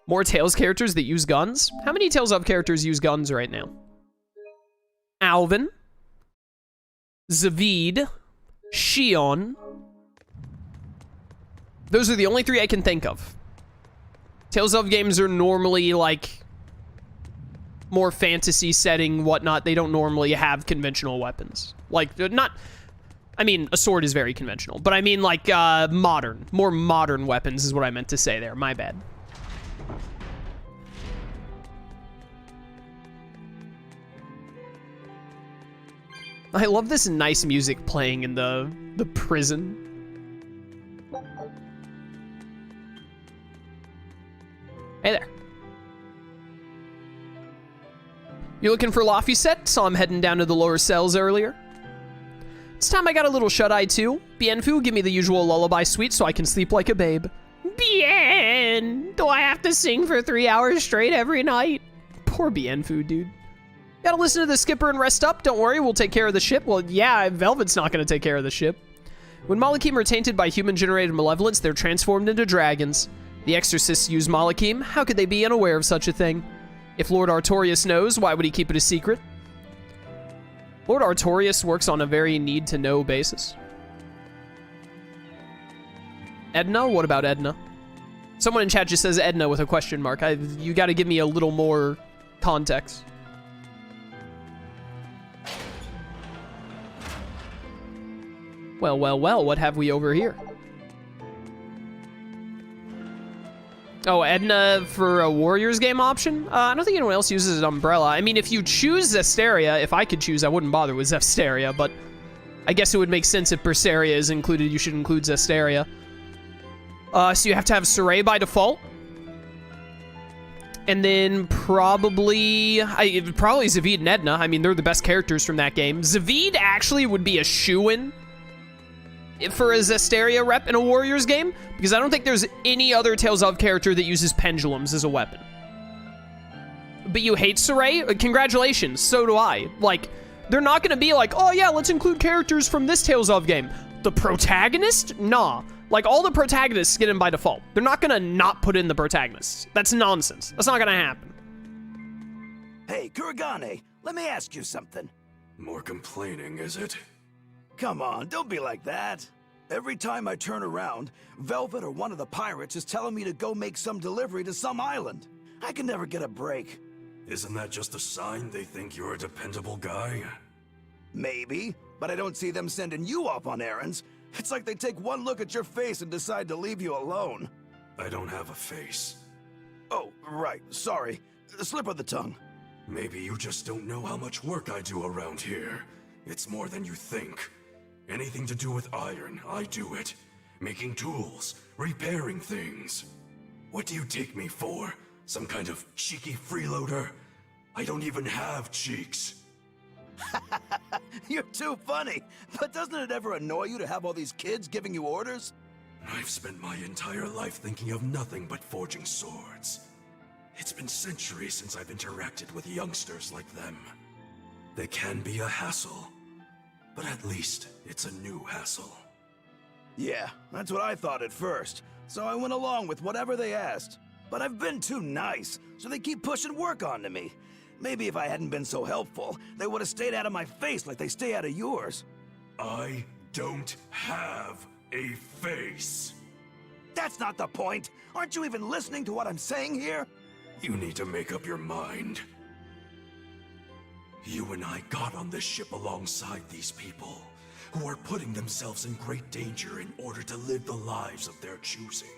More Tales characters that use guns? How many Tales of characters use guns right now? Alvin. Zavid. Shion. Those are the only 3 I can think of. Tales of games are normally, like, more fantasy setting, whatnot. They don't normally have conventional weapons. Like, not... I mean, a sword is very conventional. But I mean, like, modern. More modern weapons is what I meant to say there. My bad. I love this nice music playing in the prison. Hey there. You looking for Laufey? Saw him heading down to the lower cells earlier. This time I got a little shut-eye too. Bienfu, give me the usual lullaby suite so I can sleep like a babe. Bien! Do I have to sing for 3 hours straight every night? Poor Bienfu, dude. Gotta listen to the skipper and rest up. Don't worry, we'll take care of the ship. Well, yeah, Velvet's not gonna take care of the ship. When Malakim are tainted by human-generated malevolence, they're transformed into dragons. The exorcists use Malakim. How could they be unaware of such a thing? If Lord Artorias knows, why would he keep it a secret? Lord Artorias works on a very need-to-know basis. Edna? What about Edna? Someone in chat just says Edna with a question mark. You gotta give me a little more context. Well, well, well, what have we over here? Oh, Edna for a Warriors game option? I don't think anyone else uses an Umbrella. I mean, if you choose Zestiria, if I could choose, I wouldn't bother with Zestiria, but I guess it would make sense if Berseria is included, you should include Zestiria. So you have to have Saray by default. And then probably Zavid and Edna. I mean, they're the best characters from that game. Zavid actually would be a shoo-in for a Zestiria rep in a Warriors game, because I don't think there's any other Tales of character that uses pendulums as a weapon. But you hate Saray? Congratulations, so do I. Like, they're not gonna be like, oh yeah, let's include characters from this Tales of game. The protagonist? Nah. Like, all the protagonists get in by default. They're not gonna not put in the protagonists. That's nonsense. That's not gonna happen. Hey, Kuragane, let me ask you something. More complaining, is it? Come on, don't be like that. Every time I turn around, Velvet or one of the pirates is telling me to go make some delivery to some island. I can never get a break. Isn't that just a sign they think you're a dependable guy? Maybe, but I don't see them sending you off on errands. It's like they take one look at your face and decide to leave you alone. I don't have a face. Oh, right, sorry. Slip of the tongue. Maybe you just don't know how much work I do around here. It's more than you think. Anything to do with iron, I do it. Making tools, repairing things. What do you take me for? Some kind of cheeky freeloader? I don't even have cheeks. You're too funny. But doesn't it ever annoy you to have all these kids giving you orders? I've spent my entire life thinking of nothing but forging swords. It's been centuries since I've interacted with youngsters like them. They can be a hassle, but at least it's a new hassle. Yeah, that's what I thought at first, so I went along with whatever they asked. But I've been too nice, so they keep pushing work onto me. Maybe if I hadn't been so helpful, they would have stayed out of my face like they stay out of yours. I don't have a face. That's not the point. Aren't you even listening to what I'm saying here? You need to make up your mind. You and I got on this ship alongside these people, who are putting themselves in great danger in order to live the lives of their choosing.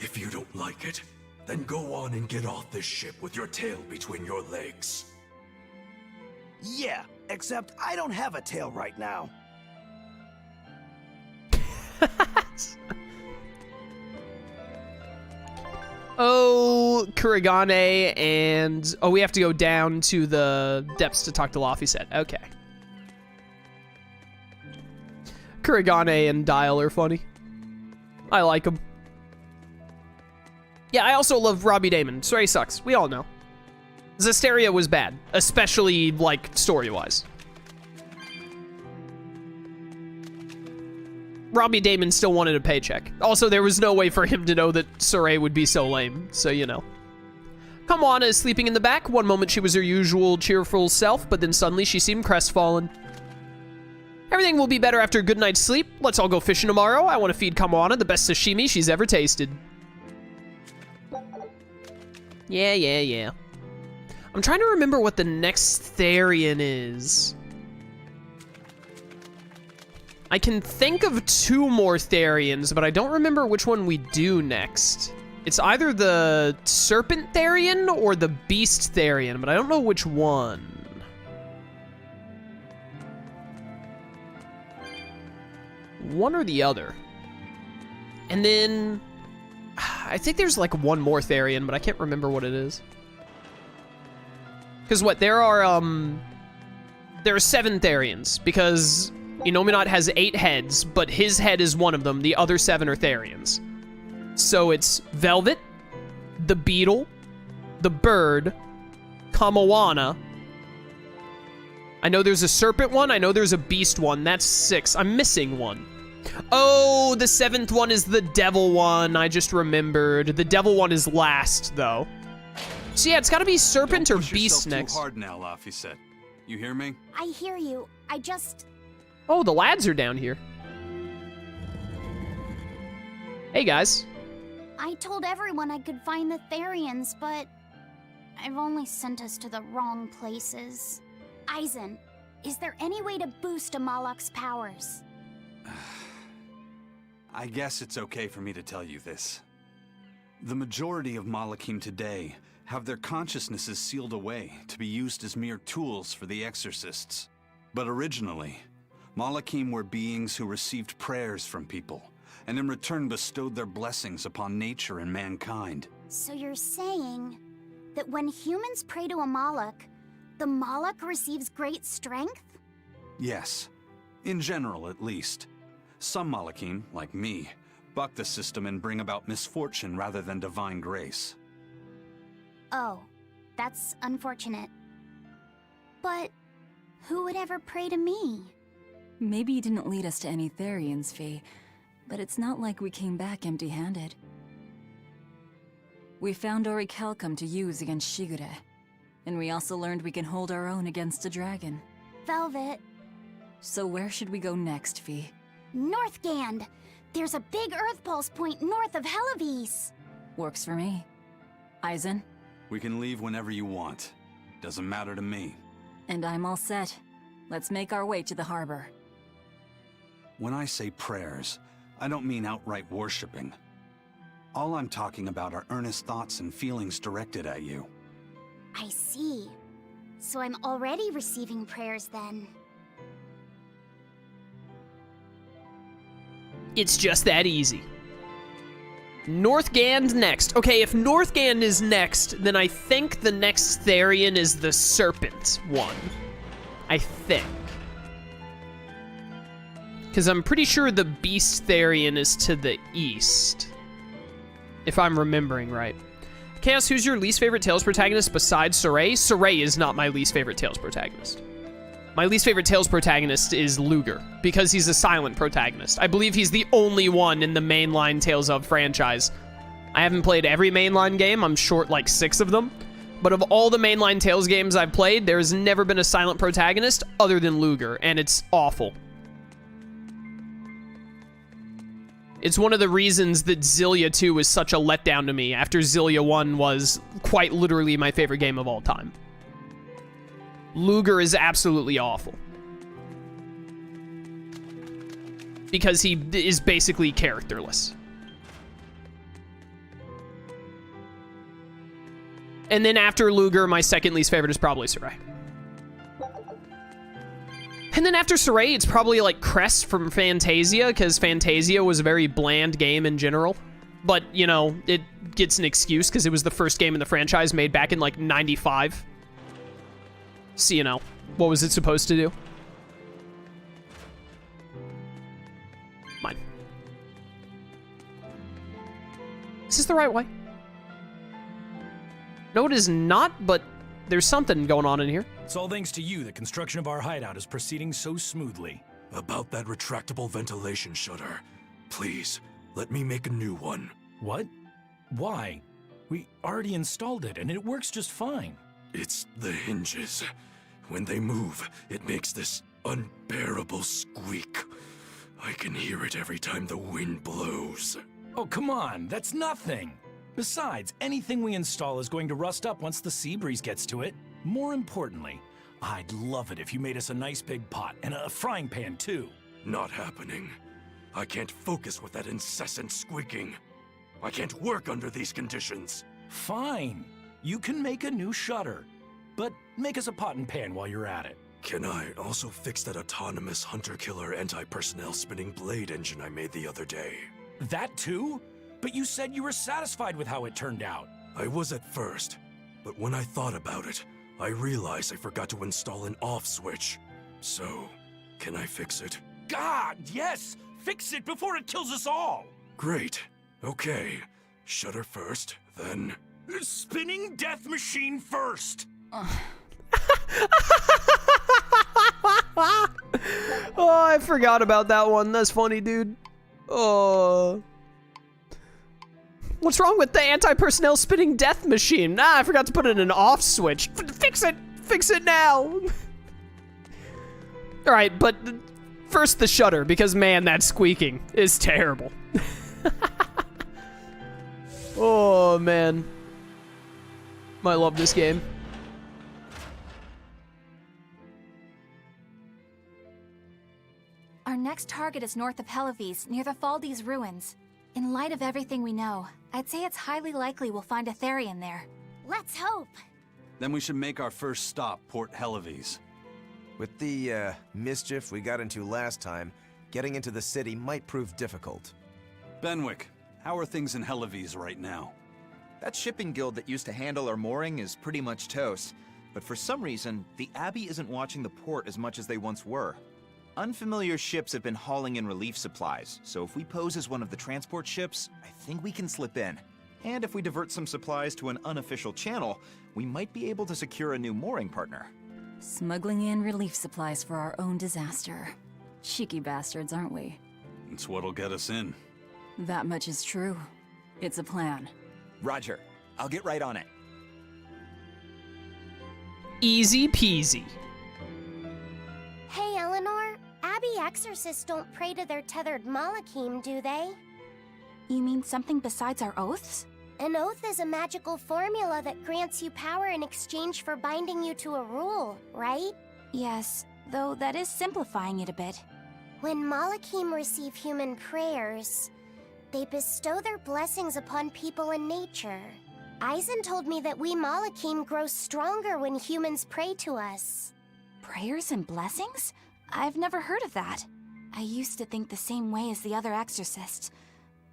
If you don't like it, then go on and get off this ship with your tail between your legs. Yeah, except I don't have a tail right now. Oh, Kuragane and... Oh, we have to go down to the depths to talk to Laufey. Okay. Kuragane and Dial are funny. I like them. Yeah, I also love Robbie Damon. Sorry, sucks. We all know. Zestiria was bad, especially, like, story-wise. Robbie Damon still wanted a paycheck. Also, there was no way for him to know that Saray would be so lame, so you know. Kamwana is sleeping in the back. One moment she was her usual cheerful self, but then suddenly she seemed crestfallen. Everything will be better after a good night's sleep. Let's all go fishing tomorrow. I want to feed Kamwana the best sashimi she's ever tasted. Yeah. I'm trying to remember what the next Therian is. I can think of 2 more Therians, but I don't remember which one we do next. It's either the Serpent Therian or the Beast Therian, but I don't know which one. One or the other. And then I think there's like one more Therian, but I can't remember what it is. Because what, there are 7 Therians, because Innominat has 8 heads, but his head is one of them. The other 7 are Therians. So it's Velvet, the Beetle, the Bird, Kamawana. I know there's a Serpent one, I know there's a Beast one, that's 6. I'm missing one. Oh, the 7th one is the Devil one, I just remembered. The Devil one is last, though. So yeah, it's gotta be Serpent or Beast next. Too hard now, Laphicet. You hear me? I hear you. I just... Oh, the lads are down here. Hey, guys. I told everyone I could find the Therians, but... I've only sent us to the wrong places. Aizen, is there any way to boost Amalok's powers? I guess it's okay for me to tell you this. The majority of Malakim today have their consciousnesses sealed away to be used as mere tools for the exorcists. But originally, Malakim were beings who received prayers from people, and in return bestowed their blessings upon nature and mankind. So you're saying that when humans pray to a Malak, the Malak receives great strength? Yes, in general at least. Some Malakim, like me, buck the system and bring about misfortune rather than divine grace. Oh, that's unfortunate. But who would ever pray to me? Maybe you didn't lead us to any Therians, Fee, but it's not like we came back empty-handed. We found Orichalcum to use against Shigure, and we also learned we can hold our own against a dragon. Velvet. So where should we go next, Fee? Northgand! There's a big Earth Pulse point north of Helavis! Works for me. Aizen? We can leave whenever you want. Doesn't matter to me. And I'm all set. Let's make our way to the harbor. When I say prayers, I don't mean outright worshipping. All I'm talking about are earnest thoughts and feelings directed at you. I see. So I'm already receiving prayers then. It's just that easy. Northgand next. Okay, if Northgand is next, then I think the next Therian is the Serpent one. I think. Because I'm pretty sure the Beast Therian is to the east. If I'm remembering right. Chaos, who's your least favorite Tales protagonist besides Saray? Saray is not my least favorite Tales protagonist. My least favorite Tales protagonist is Luger, because he's a silent protagonist. I believe he's the only one in the mainline Tales of franchise. I haven't played every mainline game, I'm short like 6 of them. But of all the mainline Tales games I've played, there's never been a silent protagonist other than Luger, and it's awful. It's one of the reasons that Xillia 2 was such a letdown to me, after Xillia 1 was quite literally my favorite game of all time. Luger is absolutely awful. Because he is basically characterless. And then after Luger, my second least favorite is probably Saray. And then after Saray, it's probably like Crest from Fantasia, because Fantasia was a very bland game in general. But, you know, it gets an excuse because it was the first game in the franchise made back in like 95. So, you know, what was it supposed to do? Mine. Is this the right way? No, it is not, but there's something going on in here. It's all thanks to you that construction of our hideout is proceeding so smoothly. About that retractable ventilation shutter, please, let me make a new one. What? Why? We already installed it, and it works just fine. It's the hinges. When they move, it makes this unbearable squeak. I can hear it every time the wind blows. Oh, come on, that's nothing. Besides, anything we install is going to rust up once the sea breeze gets to it. More importantly, I'd love it if you made us a nice big pot and a frying pan, too. Not happening. I can't focus with that incessant squeaking. I can't work under these conditions. Fine. You can make a new shutter. But make us a pot and pan while you're at it. Can I also fix that autonomous hunter-killer anti-personnel spinning blade engine I made the other day? That too? But you said you were satisfied with how it turned out. I was at first, but when I thought about it, I realized I forgot to install an off switch. So, can I fix it? God, yes! Fix it before it kills us all! Great. Okay. Shutter first, then... Spinning death machine first! Oh, I forgot about that one. That's funny, dude. Oh. What's wrong with the anti-personnel spinning death machine? Nah, I forgot to put in an off switch. Fix it! Fix it now! Alright, but first the shutter, because man, that squeaking is terrible. Oh, man. I love this game. Our next target is north of Helives, near the Faldes ruins. In light of everything we know, I'd say it's highly likely we'll find a Therian there. Let's hope. Then we should make our first stop, Port Helives. With the, mischief we got into last time, getting into the city might prove difficult. Benwick, how are things in Helives right now? That shipping guild that used to handle our mooring is pretty much toast. But for some reason, the Abbey isn't watching the port as much as they once were. Unfamiliar ships have been hauling in relief supplies, so if we pose as one of the transport ships, I think we can slip in. And if we divert some supplies to an unofficial channel, we might be able to secure a new mooring partner. Smuggling in relief supplies for our own disaster. Cheeky bastards, aren't we? It's what'll get us in. That much is true. It's a plan. Roger. I'll get right on it. Easy peasy. Hey, Eleanor. Abbey exorcists don't pray to their tethered Malachim, do they? You mean something besides our oaths? An oath is a magical formula that grants you power in exchange for binding you to a rule, right? Yes, though that is simplifying it a bit. When Malachim receive human prayers, they bestow their blessings upon people and nature. Eisen told me that we Malachim grow stronger when humans pray to us. Prayers and blessings? I've never heard of that. I used to think the same way as the other exorcists.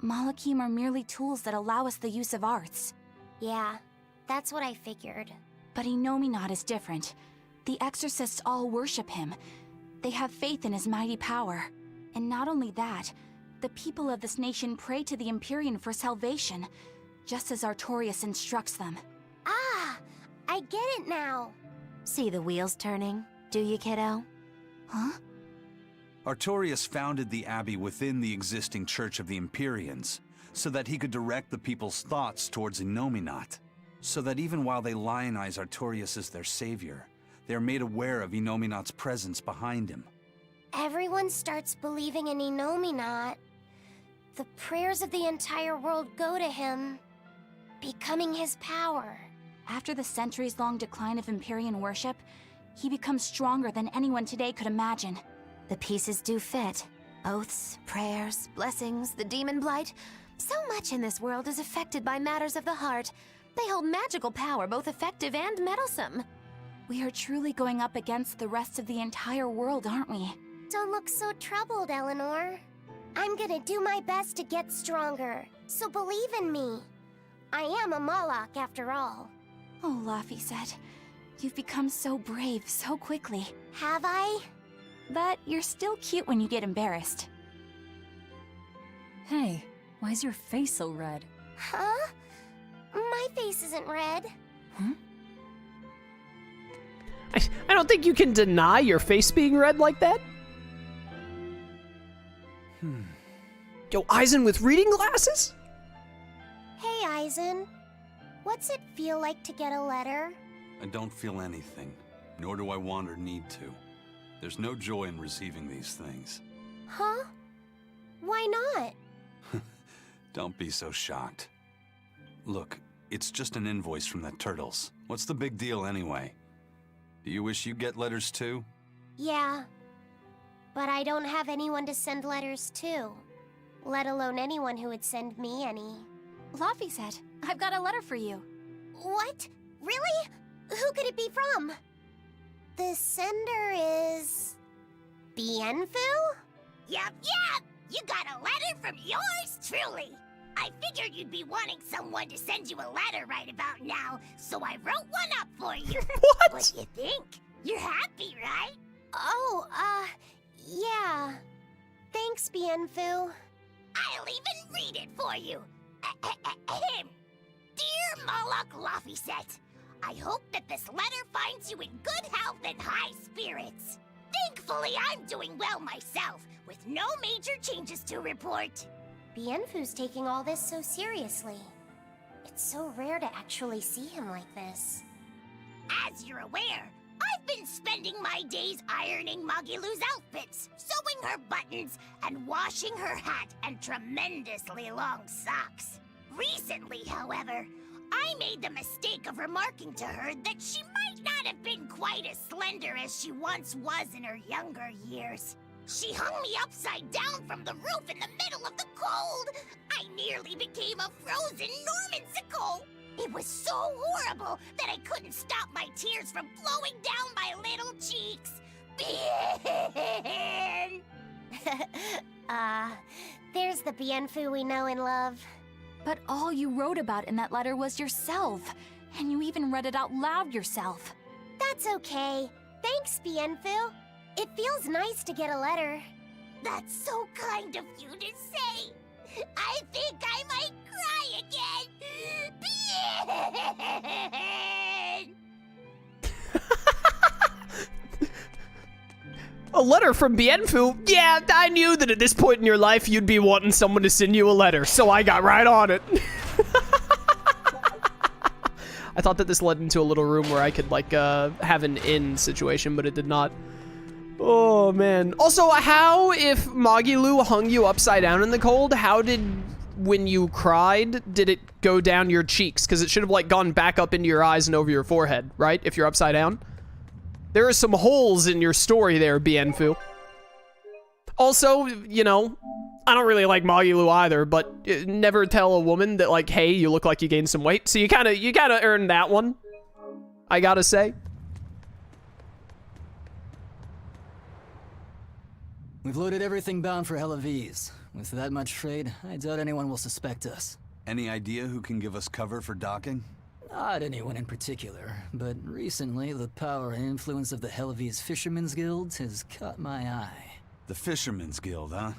Malachim are merely tools that allow us the use of arts. Yeah, that's what I figured. But Inominat is different. The exorcists all worship him. They have faith in his mighty power. And not only that, the people of this nation pray to the Empyrean for salvation, just as Artorias instructs them. Ah, I get it now. See the wheels turning, do you, kiddo? Huh? Artorias founded the Abbey within the existing Church of the Empyreans, so that he could direct the people's thoughts towards Inominat, so that even while they lionize Artorias as their savior, they are made aware of Inominat's presence behind him. Everyone starts believing in Inominat. The prayers of the entire world go to him, becoming his power. After the centuries-long decline of Empyrean worship, he becomes stronger than anyone today could imagine. The pieces do fit. Oaths, prayers, blessings, the demon blight. So much in this world is affected by matters of the heart. They hold magical power, both effective and meddlesome. We are truly going up against the rest of the entire world, aren't we? Don't look so troubled, Eleanor. I'm gonna do my best to get stronger, so believe in me. I am a Malak, after all. Oh, Laphicet, you've become so brave so quickly. Have I? But you're still cute when you get embarrassed. Hey, why is your face so red? Huh? My face isn't red. Huh? I don't think you can deny your face being red like that. Yo, Eisen with reading glasses? Hey, Eisen. What's it feel like to get a letter? I don't feel anything, nor do I want or need to. There's no joy in receiving these things. Huh? Why not? Don't be so shocked. Look, it's just an invoice from the turtles. What's the big deal anyway? Do you wish you get letters too? Yeah. But I don't have anyone to send letters to. Let alone anyone who would send me any. Laffy said, I've got a letter for you. What? Really? Who could it be from? The sender is... Bienfu? Yup. You got a letter from yours truly. I figured you'd be wanting someone to send you a letter right about now, so I wrote one up for you. What? What do you think? You're happy, right? Oh, yeah. Thanks, Bienfu. I'll even read it for you. Dear Moloch Laffyset, I hope that this letter finds you in good health and high spirits. Thankfully, I'm doing well myself, with no major changes to report. Bienfu's taking all this so seriously. It's so rare to actually see him like this. As you're aware, I've been spending my days ironing Magilu's outfits, sewing her buttons, and washing her hat and tremendously long socks. Recently, however, I made the mistake of remarking to her that she might not have been quite as slender as she once was in her younger years. She hung me upside down from the roof in the middle of the cold. I nearly became a frozen Normansicle. It was so horrible that I couldn't stop my tears from flowing down my little cheeks. There's the Bienfu we know and love. But all you wrote about in that letter was yourself. And you even read it out loud yourself. That's okay. Thanks, Bienfu. It feels nice to get a letter. That's so kind of you to say. I think I might cry again. A letter from Bienfu? Yeah, I knew that at this point in your life you'd be wanting someone to send you a letter, so I got right on it. I thought that this led into a little room where I could, like, have an inn situation, but it did not. Oh, man. Also, how, if Magilu hung you upside down in the cold, how did, when you cried, did it go down your cheeks? Because it should have, like, gone back up into your eyes and over your forehead, right? If you're upside down. There are some holes in your story there, Bienfu. Also, you know, I don't really like Magilu either, but never tell a woman that, like, hey, you look like you gained some weight. So you gotta earn that one, I gotta say. We've loaded everything bound for Helaviz. With that much trade, I doubt anyone will suspect us. Any idea who can give us cover for docking? Not anyone in particular, but recently the power and influence of the Helaviz Fishermen's Guild has caught my eye. The Fishermen's Guild, huh?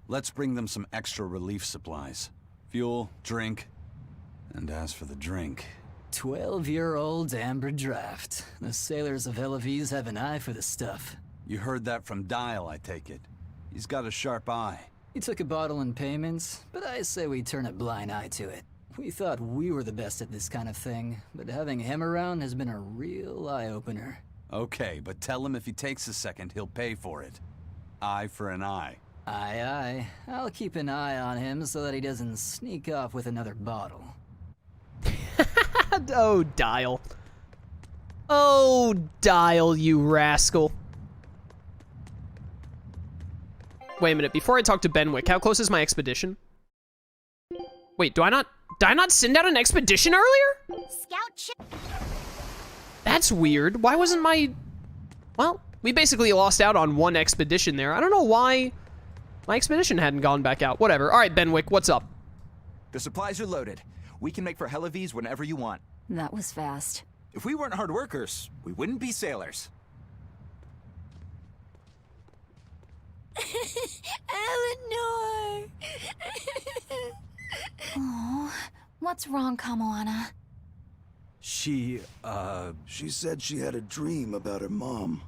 Let's bring them some extra relief supplies. Fuel, drink, and as for the drink... 12-year-old amber draft. The sailors of Helaviz have an eye for the stuff. You heard that from Dial, I take it. He's got a sharp eye. He took a bottle in payments, but I say we turn a blind eye to it. We thought we were the best at this kind of thing, but having him around has been a real eye-opener. Okay, but tell him if he takes a second, he'll pay for it. Eye for an eye. Aye, aye. I'll keep an eye on him so that he doesn't sneak off with another bottle. Oh, Dial. Oh, Dial, you rascal. Wait a minute, before I talk to Benwick, how close is my expedition? Wait, did I not send out an expedition earlier? Scout ship. That's weird. Why wasn't my... Well, we basically lost out on one expedition there. I don't know why my expedition hadn't gone back out. Whatever. All right, Benwick, what's up? The supplies are loaded. We can make for Helaviz whenever you want. That was fast. If we weren't hard workers, we wouldn't be sailors. Eleanor! Oh, what's wrong, Kamoana? She said she had a dream about her mom.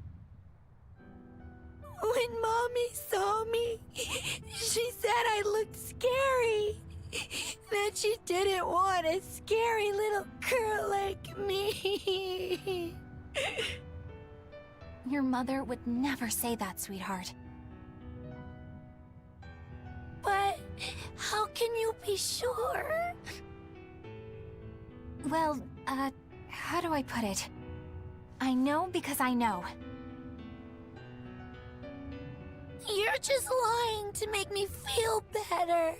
When Mommy saw me, she said I looked scary. that she didn't want a scary little girl like me. Your mother would never say that, sweetheart. But how can you be sure? Well, how do I put it? I know because I know. You're just lying to make me feel better.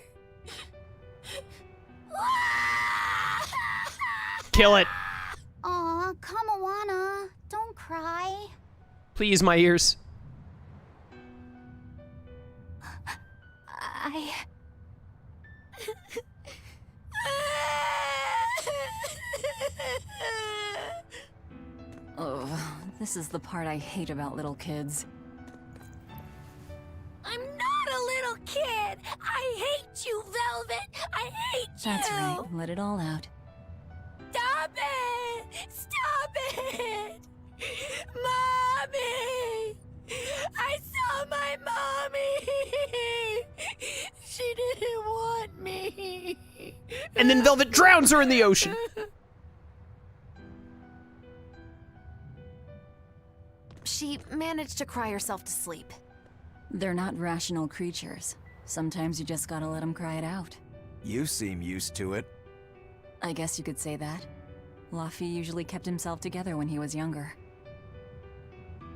Kill it. Aw, Kamawana, don't cry. Please, my ears. Oh, this is the part I hate about little kids. I'm not a little kid. I hate you, Velvet. I hate you. That's right, let it all out. Stop it! Stop it! Mommy! I saw my mommy! She didn't want me. And then Velvet drowns her in the ocean. She managed to cry herself to sleep. They're not rational creatures. Sometimes you just gotta let them cry it out. You seem used to it. I guess you could say that. Luffy usually kept himself together when he was younger.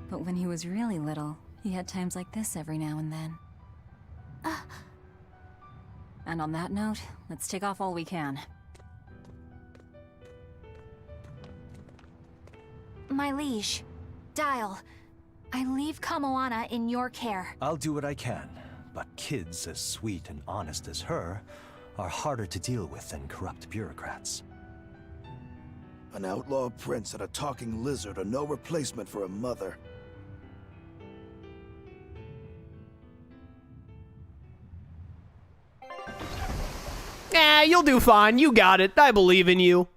But when he was really little, he had times like this every now and then. And on that note, let's take off all we can. My liege, Dial, I leave Kamoana in your care. I'll do what I can, but kids as sweet and honest as her are harder to deal with than corrupt bureaucrats. An outlaw prince and a talking lizard are no replacement for a mother. You'll do fine. You got it. I believe in you.